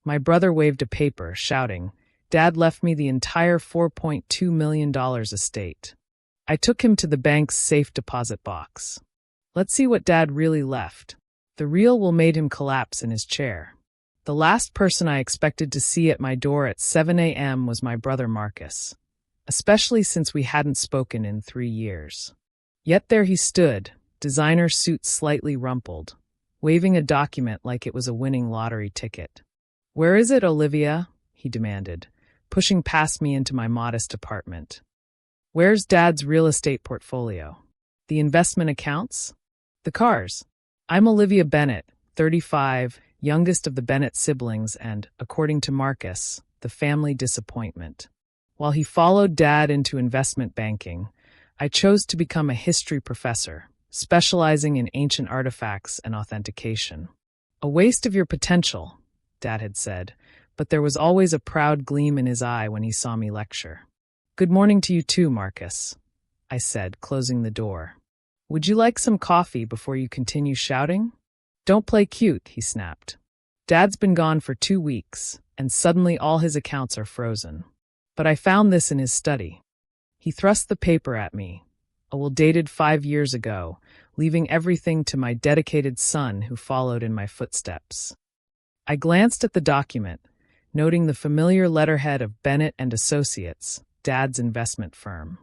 My brother waved a paper, shouting, "Dad left me the entire $4.2 million estate." I took him to the bank's safe deposit box. Let's see what Dad really left. The real will made him collapse in his chair. The last person I expected to see at my door at 7 a.m. was my brother Marcus, especially since we hadn't spoken in 3 years. Yet there he stood, designer suit slightly rumpled, waving a document like it was a winning lottery ticket. "Where is it, Olivia?" he demanded, pushing past me into my modest apartment. "Where's Dad's real estate portfolio? The investment accounts? The cars?" I'm Olivia Bennett, 35, youngest of the Bennett siblings and, according to Marcus, the family disappointment. While he followed Dad into investment banking, I chose to become a history professor, specializing in ancient artifacts and authentication. "A waste of your potential," Dad had said, but there was always a proud gleam in his eye when he saw me lecture. "Good morning to you too, Marcus," I said, closing the door. "Would you like some coffee before you continue shouting?" "Don't play cute," he snapped. "Dad's been gone for 2 weeks, and suddenly all his accounts are frozen. But I found this in his study." He thrust the paper at me, a will dated 5 years ago, leaving everything to my dedicated son who followed in my footsteps. I glanced at the document, noting the familiar letterhead of Bennett and Associates, Dad's investment firm.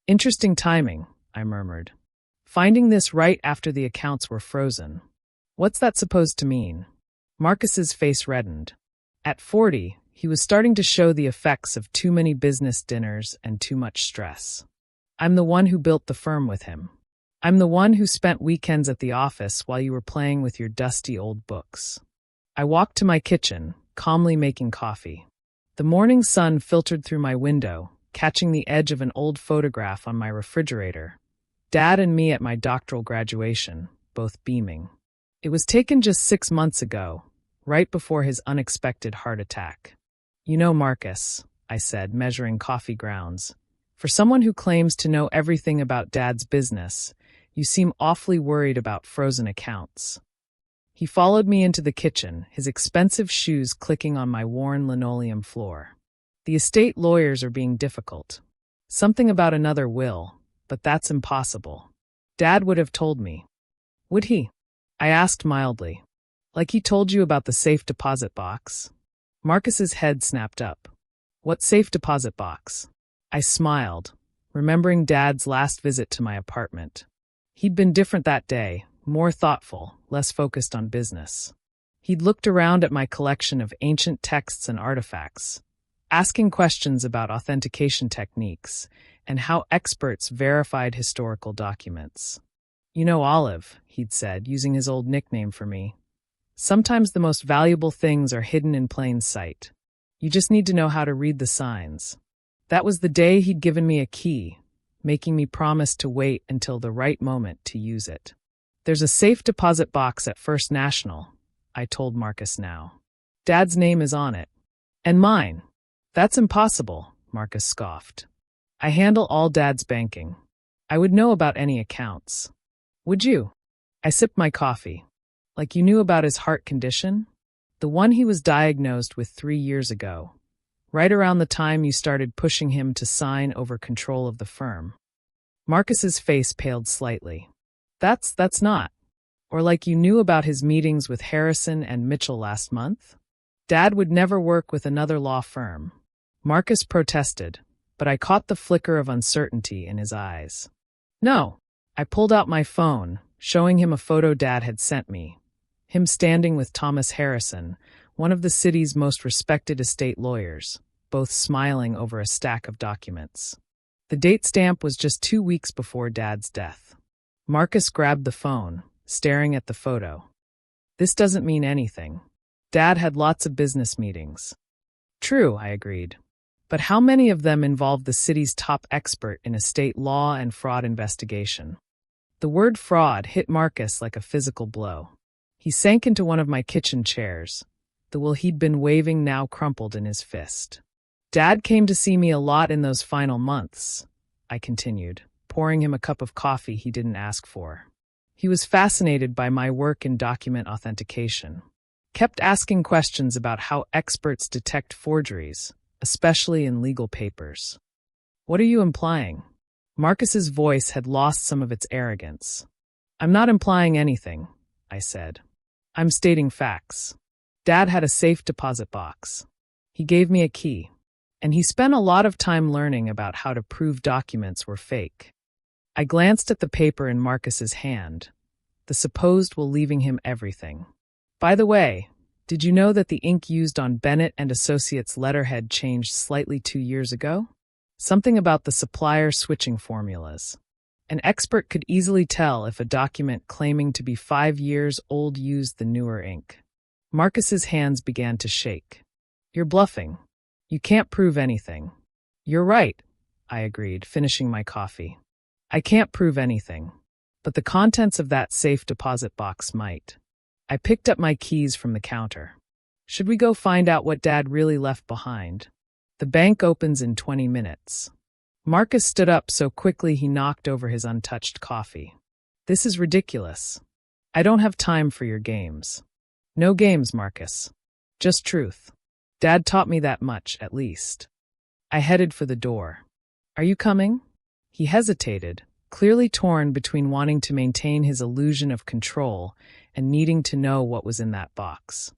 "Interesting timing," I murmured. "Finding this right after the accounts were frozen. What's that supposed to mean?" Marcus's face reddened. At 40, he was starting to show the effects of too many business dinners and too much stress. "I'm the one who built the firm with him. I'm the one who spent weekends at the office while you were playing with your dusty old books." I walked to my kitchen, calmly making coffee. The morning sun filtered through my window, catching the edge of an old photograph on my refrigerator. Dad and me at my doctoral graduation, both beaming. It was taken just 6 months ago, right before his unexpected heart attack. "You know, Marcus," I said, measuring coffee grounds, "for someone who claims to know everything about Dad's business, you seem awfully worried about frozen accounts." He followed me into the kitchen, his expensive shoes clicking on my worn linoleum floor. "The estate lawyers are being difficult. Something about another will, but that's impossible. Dad would have told me." "Would he?" I asked mildly. "Like he told you about the safe deposit box?" Marcus's head snapped up. "What safe deposit box?" I smiled, remembering Dad's last visit to my apartment. He'd been different that day, more thoughtful, less focused on business. He'd looked around at my collection of ancient texts and artifacts, asking questions about authentication techniques and how experts verified historical documents. "You know, Olive," he'd said, using his old nickname for me, "sometimes the most valuable things are hidden in plain sight. You just need to know how to read the signs." That was the day he'd given me a key, making me promise to wait until the right moment to use it. "There's a safe deposit box at First National," I told Marcus now. "Dad's name is on it." "And mine." "That's impossible," Marcus scoffed. "I handle all Dad's banking. I would know about any accounts." "Would you?" I sipped my coffee. "Like you knew about his heart condition? The one he was diagnosed with 3 years ago, right around the time you started pushing him to sign over control of the firm." Marcus's face paled slightly. That's not. Or like you knew about his meetings with Harrison and Mitchell last month? Dad would never work with another law firm." Marcus protested, but I caught the flicker of uncertainty in his eyes. "No." I pulled out my phone, showing him a photo Dad had sent me. Him standing with Thomas Harrison, one of the city's most respected estate lawyers, both smiling over a stack of documents. The date stamp was just 2 weeks before Dad's death. Marcus grabbed the phone, staring at the photo. "This doesn't mean anything. Dad had lots of business meetings." "True," I agreed. "But how many of them involved the city's top expert in estate law and fraud investigation?" The word fraud hit Marcus like a physical blow. He sank into one of my kitchen chairs, the will he'd been waving now crumpled in his fist. "Dad came to see me a lot in those final months," I continued, pouring him a cup of coffee he didn't ask for. "He was fascinated by my work in document authentication. Kept asking questions about how experts detect forgeries, especially in legal papers. What are you implying? Marcus's voice had lost some of its arrogance. I'm not implying anything, I said. I'm stating facts. Dad had a safe deposit box. He gave me a key, and he spent a lot of time learning about how to prove documents were fake. I glanced at the paper in Marcus's hand, the supposed will leaving him everything. By the way, did you know that the ink used on Bennett and Associates letterhead changed slightly 2 years ago? Something about the supplier switching formulas. An expert could easily tell if a document claiming to be 5 years old used the newer ink. Marcus's hands began to shake. You're bluffing. You can't prove anything. You're right, I agreed, finishing my coffee. I can't prove anything, but the contents of that safe deposit box might. I picked up my keys from the counter. Should we go find out what Dad really left behind? The bank opens in 20 minutes. Marcus stood up so quickly he knocked over his untouched coffee. This is ridiculous. I don't have time for your games. No games, Marcus. Just truth. Dad taught me that much, at least. I headed for the door. Are you coming? He hesitated, clearly torn between wanting to maintain his illusion of control and needing to know what was in that box.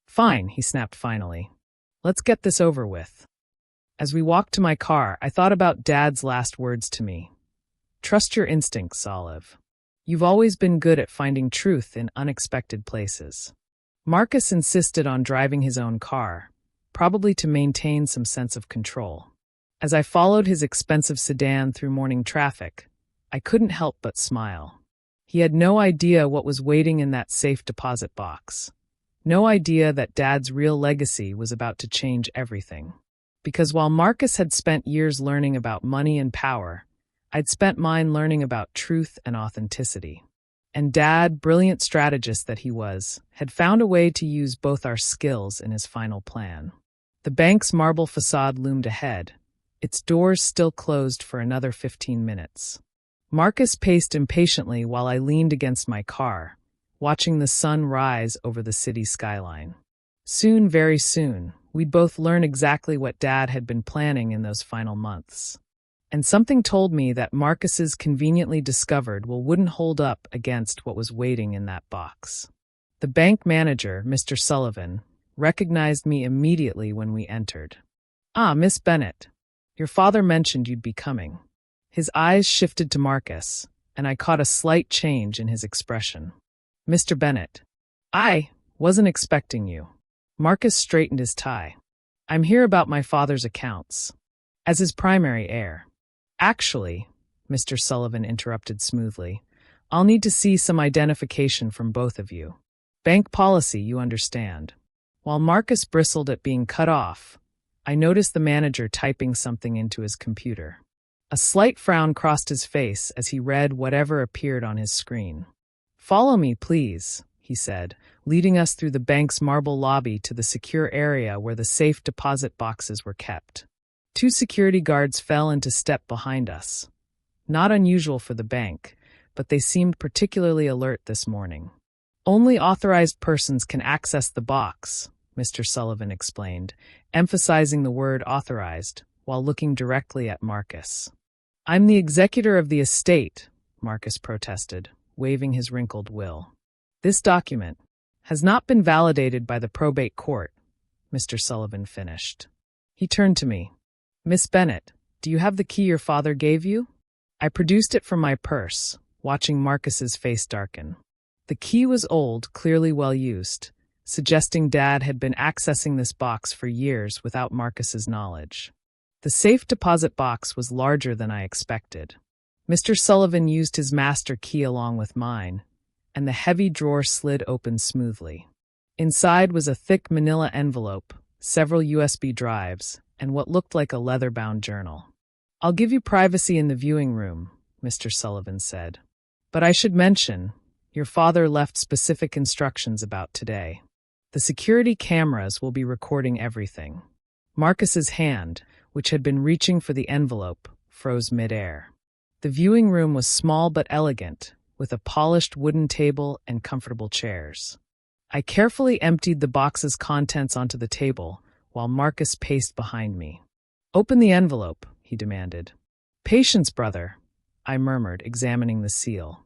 Fine, he snapped finally. Let's get this over with. As we walked to my car, I thought about Dad's last words to me. Trust your instincts, Olive. You've always been good at finding truth in unexpected places. Marcus insisted on driving his own car, probably to maintain some sense of control. As I followed his expensive sedan through morning traffic, I couldn't help but smile. He had no idea what was waiting in that safe deposit box. No idea that Dad's real legacy was about to change everything. Because while Marcus had spent years learning about money and power, I'd spent mine learning about truth and authenticity. And Dad, brilliant strategist that he was, had found a way to use both our skills in his final plan. The bank's marble facade loomed ahead, its doors still closed for another 15 minutes. Marcus paced impatiently while I leaned against my car, watching the sun rise over the city skyline. Soon, very soon, we'd both learn exactly what Dad had been planning in those final months. And something told me that Marcus's conveniently discovered wouldn't hold up against what was waiting in that box. The bank manager, Mr. Sullivan, recognized me immediately when we entered. Ah, Miss Bennett. Your father mentioned you'd be coming. His eyes shifted to Marcus, and I caught a slight change in his expression. Mr. Bennett. I wasn't expecting you. Marcus straightened his tie. I'm here about my father's accounts. As his primary heir. Actually, Mr. Sullivan interrupted smoothly, I'll need to see some identification from both of you. Bank policy, you understand. While Marcus bristled at being cut off, I noticed the manager typing something into his computer. A slight frown crossed his face as he read whatever appeared on his screen. Follow me, please, he said, leading us through the bank's marble lobby to the secure area where the safe deposit boxes were kept. 2 security guards fell into step behind us. Not unusual for the bank, but they seemed particularly alert this morning. Only authorized persons can access the box, Mr. Sullivan explained, emphasizing the word authorized, while looking directly at Marcus. I'm the executor of the estate, Marcus protested, waving his wrinkled will. This document has not been validated by the probate court, Mr. Sullivan finished. He turned to me. Miss Bennett, do you have the key your father gave you? I produced it from my purse, watching Marcus's face darken. The key was old, clearly well used, suggesting Dad had been accessing this box for years without Marcus's knowledge. The safe deposit box was larger than I expected. Mr. Sullivan used his master key along with mine, and the heavy drawer slid open smoothly. Inside was a thick manila envelope, several USB drives, and what looked like a leather-bound journal. I'll give you privacy in the viewing room, Mr. Sullivan said. But I should mention, your father left specific instructions about today. The security cameras will be recording everything. Marcus's hand, which had been reaching for the envelope, froze midair. The viewing room was small but elegant, with a polished wooden table and comfortable chairs. I carefully emptied the box's contents onto the table while Marcus paced behind me. "Open the envelope," he demanded. "Patience, brother," I murmured, examining the seal.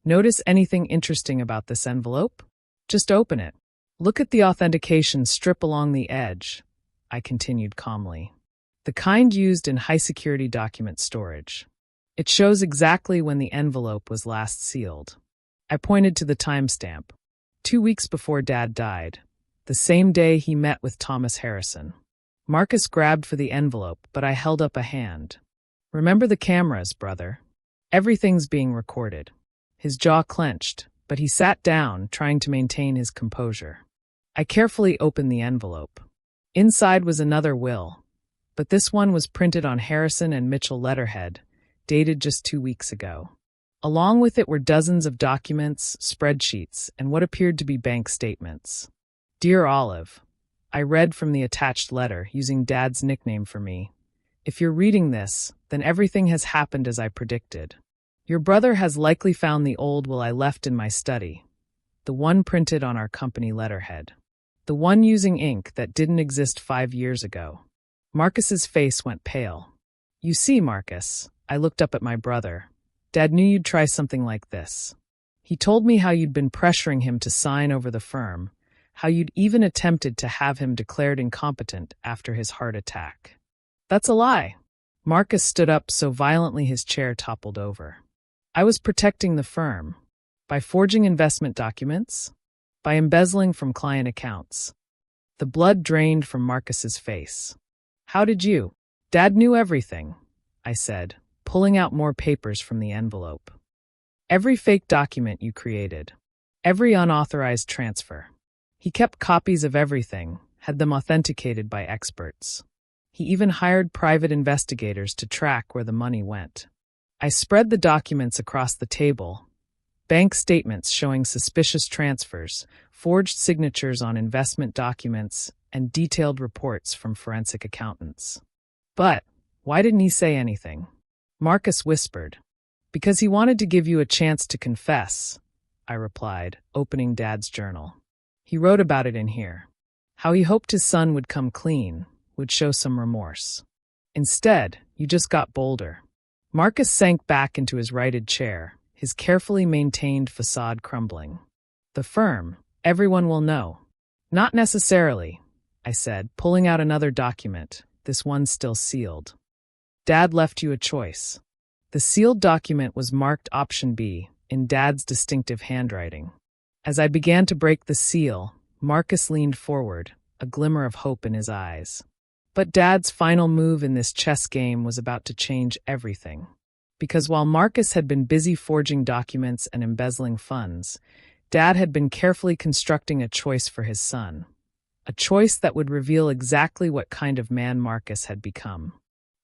"Notice anything interesting about this envelope? Just open it. Look at the authentication strip along the edge," I continued calmly. "The kind used in high-security document storage. It shows exactly when the envelope was last sealed." I pointed to the timestamp. 2 weeks before Dad died, the same day he met with Thomas Harrison. Marcus grabbed for the envelope, but I held up a hand. "Remember the cameras, brother. Everything's being recorded." His jaw clenched, but he sat down, trying to maintain his composure. I carefully opened the envelope. Inside was another will, but this one was printed on Harrison and Mitchell letterhead, dated just 2 weeks ago. Along with it were dozens of documents, spreadsheets, and what appeared to be bank statements. "Dear Olive," I read from the attached letter, using Dad's nickname for me. "If you're reading this, then everything has happened as I predicted. Your brother has likely found the old will I left in my study, the one printed on our company letterhead, the one using ink that didn't exist 5 years ago." Marcus's face went pale. "You see, Marcus," I looked up at my brother, "Dad knew you'd try something like this. He told me how you'd been pressuring him to sign over the firm, how you'd even attempted to have him declared incompetent after his heart attack." "That's a lie." Marcus stood up so violently his chair toppled over. "I was protecting the firm. By forging investment documents? By embezzling from client accounts." The blood drained from Marcus's face. "How did you?" "Dad knew everything," I said, pulling out more papers from the envelope. "Every fake document you created. Every unauthorized transfer. He kept copies of everything, had them authenticated by experts. He even hired private investigators to track where the money went." I spread the documents across the table. Bank statements showing suspicious transfers, forged signatures on investment documents, and detailed reports from forensic accountants. "But why didn't he say anything?" Marcus whispered. "Because he wanted to give you a chance to confess," I replied, opening Dad's journal. "He wrote about it in here. How he hoped his son would come clean, would show some remorse. Instead, you just got bolder." Marcus sank back into his righted chair, his carefully maintained facade crumbling. "The firm, everyone will know." "Not necessarily," I said, pulling out another document, this one still sealed. "Dad left you a choice." The sealed document was marked Option B, in Dad's distinctive handwriting. As I began to break the seal, Marcus leaned forward, a glimmer of hope in his eyes. But Dad's final move in this chess game was about to change everything. Because while Marcus had been busy forging documents and embezzling funds, Dad had been carefully constructing a choice for his son. A choice that would reveal exactly what kind of man Marcus had become.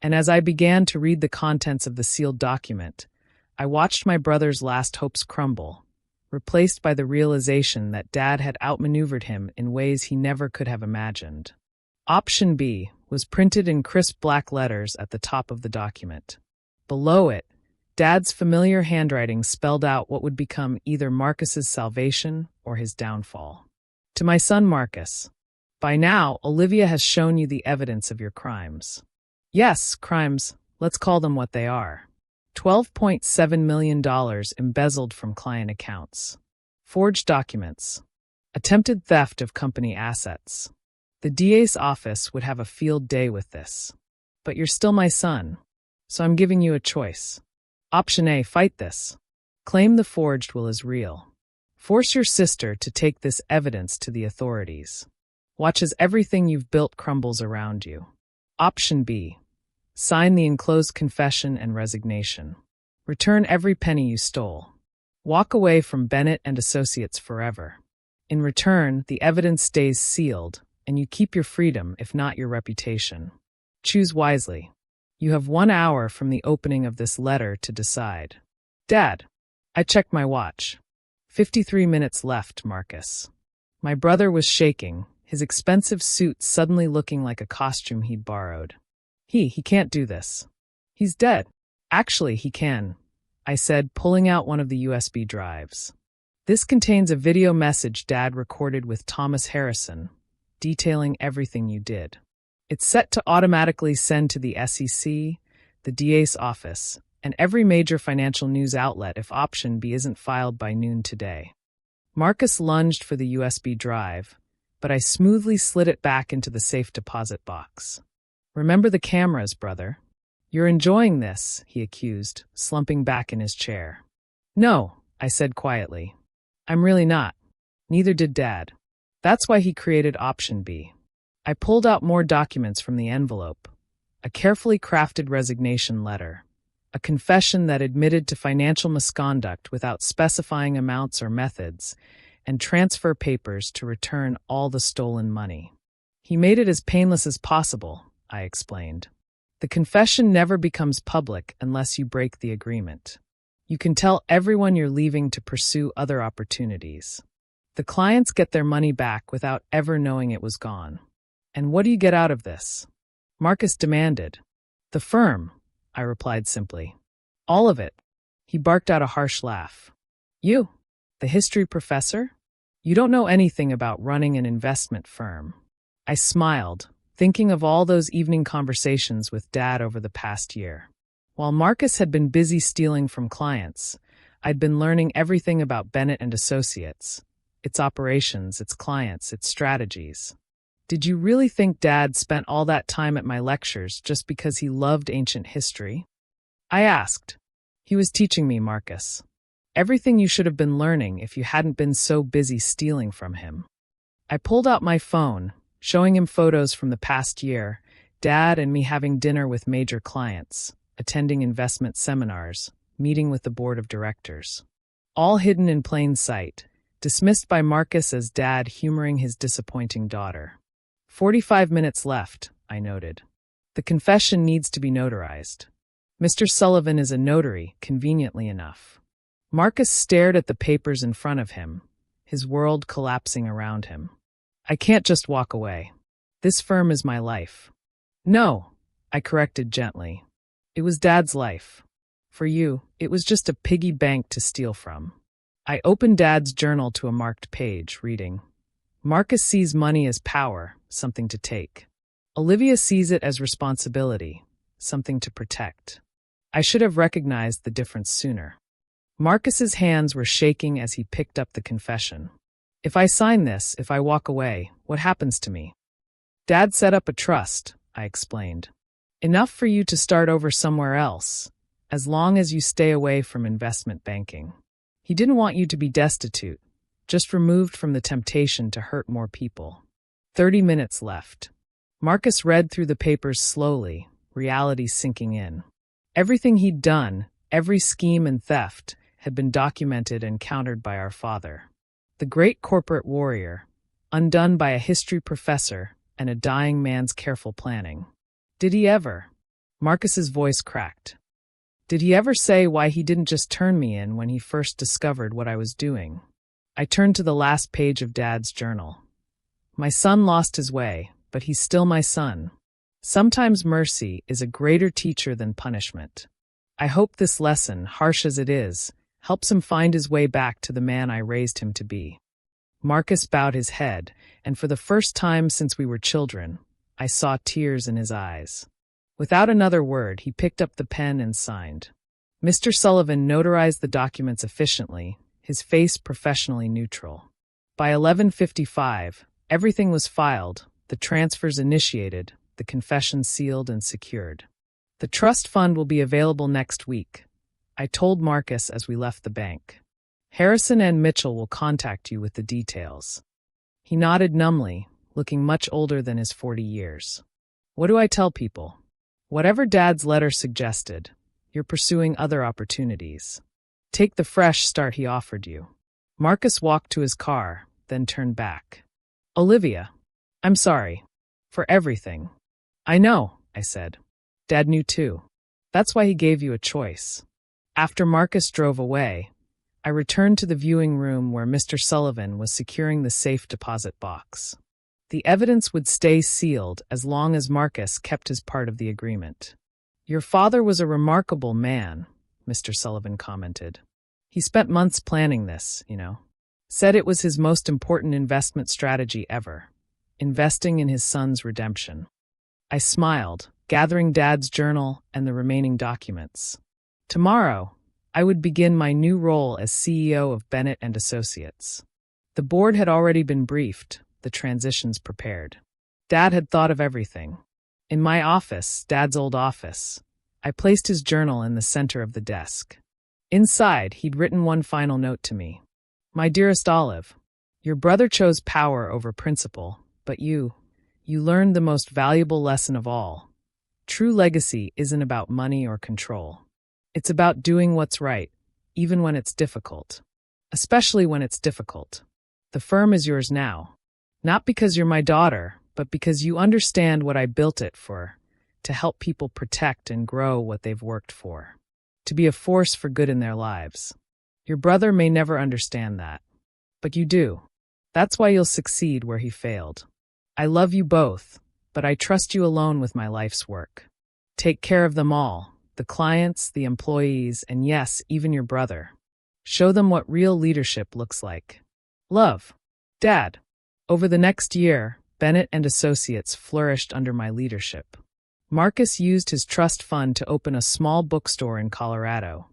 And as I began to read the contents of the sealed document, I watched my brother's last hopes crumble, replaced by the realization that Dad had outmaneuvered him in ways he never could have imagined. Option B was printed in crisp black letters at the top of the document. Below it, Dad's familiar handwriting spelled out what would become either Marcus's salvation or his downfall. "To my son Marcus, by now Olivia has shown you the evidence of your crimes." Yes, crimes, let's call them what they are. $12.7 million embezzled from client accounts. Forged documents. Attempted theft of company assets. The DA's office would have a field day with this. But you're still my son, so I'm giving you a choice. Option A, fight this. Claim the forged will is real. Force your sister to take this evidence to the authorities. Watch as everything you've built crumbles around you. Option B. Sign the enclosed confession and resignation. Return every penny you stole. Walk away from Bennett and Associates forever. In return, the evidence stays sealed, and you keep your freedom, if not your reputation. Choose wisely. You have 1 hour from the opening of this letter to decide. Dad, I checked my watch. 53 minutes left, Marcus. My brother was shaking, his expensive suit suddenly looking like a costume he'd borrowed. He can't do this. He's dead. Actually, he can, I said, pulling out one of the USB drives. This contains a video message Dad recorded with Thomas Harrison, detailing everything you did. It's set to automatically send to the SEC, the DA's office, and every major financial news outlet if Option B isn't filed by noon today. Marcus lunged for the USB drive, but I smoothly slid it back into the safe deposit box. Remember the cameras, brother. You're enjoying this, he accused, slumping back in his chair. No, I said quietly. I'm really not. Neither did Dad. That's why he created Option B. I pulled out more documents from the envelope. A carefully crafted resignation letter. A confession that admitted to financial misconduct without specifying amounts or methods, and transfer papers to return all the stolen money. He made it as painless as possible, I explained. The confession never becomes public unless you break the agreement. You can tell everyone you're leaving to pursue other opportunities. The clients get their money back without ever knowing it was gone. And what do you get out of this? Marcus demanded. The firm, I replied simply. All of it. He barked out a harsh laugh. You, the history professor? You don't know anything about running an investment firm. I smiled, thinking of all those evening conversations with Dad over the past year. While Marcus had been busy stealing from clients, I'd been learning everything about Bennett and Associates, its operations, its clients, its strategies. Did you really think Dad spent all that time at my lectures just because he loved ancient history? I asked. He was teaching me, Marcus. Everything you should have been learning if you hadn't been so busy stealing from him. I pulled out my phone, showing him photos from the past year, Dad and me having dinner with major clients, attending investment seminars, meeting with the board of directors. All hidden in plain sight, dismissed by Marcus as Dad humoring his disappointing daughter. 45 minutes left, I noted. The confession needs to be notarized. Mr. Sullivan is a notary, conveniently enough. Marcus stared at the papers in front of him, his world collapsing around him. I can't just walk away. This firm is my life. No, I corrected gently. It was Dad's life. For you, it was just a piggy bank to steal from. I opened Dad's journal to a marked page, reading, Marcus sees money as power, something to take. Olivia sees it as responsibility, something to protect. I should have recognized the difference sooner. Marcus's hands were shaking as he picked up the confession. If I sign this, if I walk away, what happens to me? Dad set up a trust, I explained. Enough for you to start over somewhere else, as long as you stay away from investment banking. He didn't want you to be destitute, just removed from the temptation to hurt more people. 30 minutes left. Marcus read through the papers slowly, reality sinking in. Everything he'd done, every scheme and theft, had been documented and countered by our father. The great corporate warrior, undone by a history professor and a dying man's careful planning. Did he ever? Marcus's voice cracked. Did he ever say why he didn't just turn me in when he first discovered what I was doing? I turned to the last page of Dad's journal. My son lost his way, but he's still my son. Sometimes mercy is a greater teacher than punishment. I hope this lesson, harsh as it is, helps him find his way back to the man I raised him to be. Marcus bowed his head, and for the first time since we were children, I saw tears in his eyes. Without another word, he picked up the pen and signed. Mr. Sullivan notarized the documents efficiently, his face professionally neutral. By 11:55, everything was filed, the transfers initiated, the confession sealed and secured. The trust fund will be available next week, I told Marcus as we left the bank. Harrison and Mitchell will contact you with the details. He nodded numbly, looking much older than his 40 years. What do I tell people? Whatever Dad's letter suggested, you're pursuing other opportunities. Take the fresh start he offered you. Marcus walked to his car, then turned back. Olivia, I'm sorry. For everything. I know, I said. Dad knew too. That's why he gave you a choice. After Marcus drove away, I returned to the viewing room where Mr. Sullivan was securing the safe deposit box. The evidence would stay sealed as long as Marcus kept his part of the agreement. Your father was a remarkable man, Mr. Sullivan commented. He spent months planning this, you know. Said it was his most important investment strategy ever, investing in his son's redemption. I smiled, gathering Dad's journal and the remaining documents. Tomorrow, I would begin my new role as CEO of Bennett and Associates. The board had already been briefed, the transitions prepared. Dad had thought of everything. In my office, Dad's old office, I placed his journal in the center of the desk. Inside, he'd written one final note to me. My dearest Olive, your brother chose power over principle, but you learned the most valuable lesson of all. True legacy isn't about money or control. It's about doing what's right, even when it's difficult. Especially when it's difficult. The firm is yours now. Not because you're my daughter, but because you understand what I built it for, to help people protect and grow what they've worked for. To be a force for good in their lives. Your brother may never understand that. But you do. That's why you'll succeed where he failed. I love you both, but I trust you alone with my life's work. Take care of them all, the clients, the employees, and yes, even your brother. Show them what real leadership looks like. Love. Dad. Over the next year, Bennett and Associates flourished under my leadership. Marcus used his trust fund to open a small bookstore in Colorado,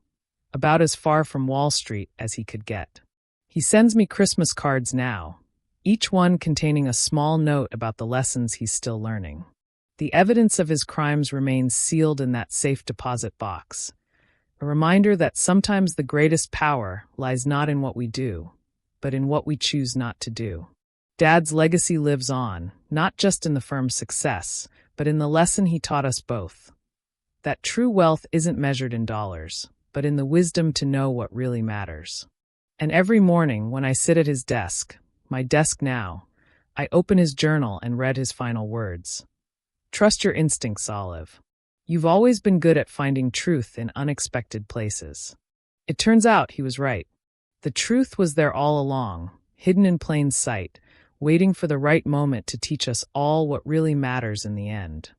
about as far from Wall Street as he could get. He sends me Christmas cards now, each one containing a small note about the lessons he's still learning. The evidence of his crimes remains sealed in that safe deposit box, a reminder that sometimes the greatest power lies not in what we do, but in what we choose not to do. Dad's legacy lives on, not just in the firm's success, but in the lesson he taught us both. That true wealth isn't measured in dollars, but in the wisdom to know what really matters. And every morning when I sit at his desk, my desk now, I open his journal and read his final words. Trust your instincts, Olive. You've always been good at finding truth in unexpected places. It turns out he was right. The truth was there all along, hidden in plain sight, waiting for the right moment to teach us all what really matters in the end.